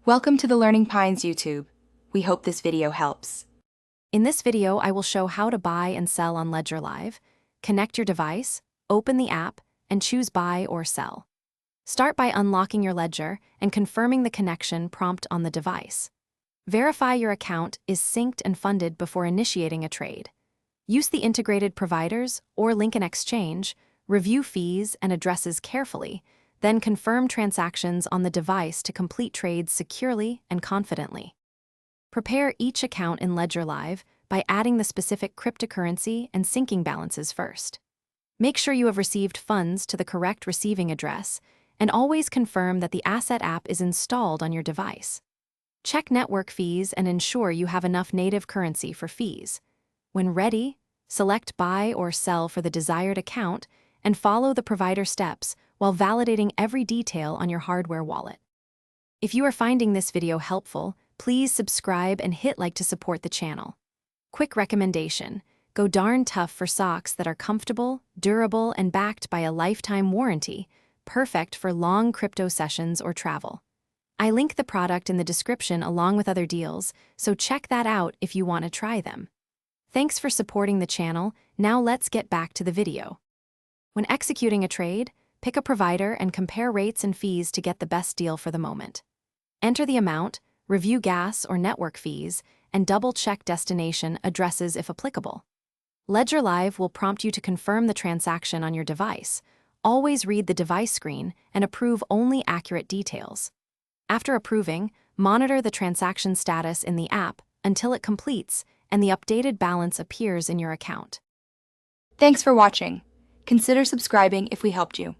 Welcome to the Learning Pines YouTube. We hope this video helps. In this video, I will show how to buy and sell on Ledger Live. Connect your device, open the app, and choose Buy or Sell. Start by unlocking your Ledger and confirming the connection prompt on the device. Verify your account is synced and funded before initiating a trade. Use the integrated providers or link an exchange, review fees and addresses carefully, then confirm transactions on the device to complete trades securely and confidently. Prepare each account in Ledger Live by adding the specific cryptocurrency and syncing balances first. Make sure you have received funds to the correct receiving address, and always confirm that the asset app is installed on your device. Check network fees and ensure you have enough native currency for fees. When ready, select Buy or Sell for the desired account and follow the provider steps while validating every detail on your hardware wallet. If you are finding this video helpful, please subscribe and hit like to support the channel. Quick recommendation: go darn tough for socks that are comfortable, durable, and backed by a lifetime warranty, perfect for long crypto sessions or travel. I link the product in the description along with other deals, so check that out if you want to try them. Thanks for supporting the channel. Now let's get back to the video. When executing a trade, pick a provider and compare rates and fees to get the best deal for the moment. Enter the amount, review gas or network fees, and double-check destination addresses if applicable. Ledger Live will prompt you to confirm the transaction on your device. Always read the device screen and approve only accurate details. After approving, monitor the transaction status in the app until it completes and the updated balance appears in your account. Thanks for watching. Consider subscribing if we helped you.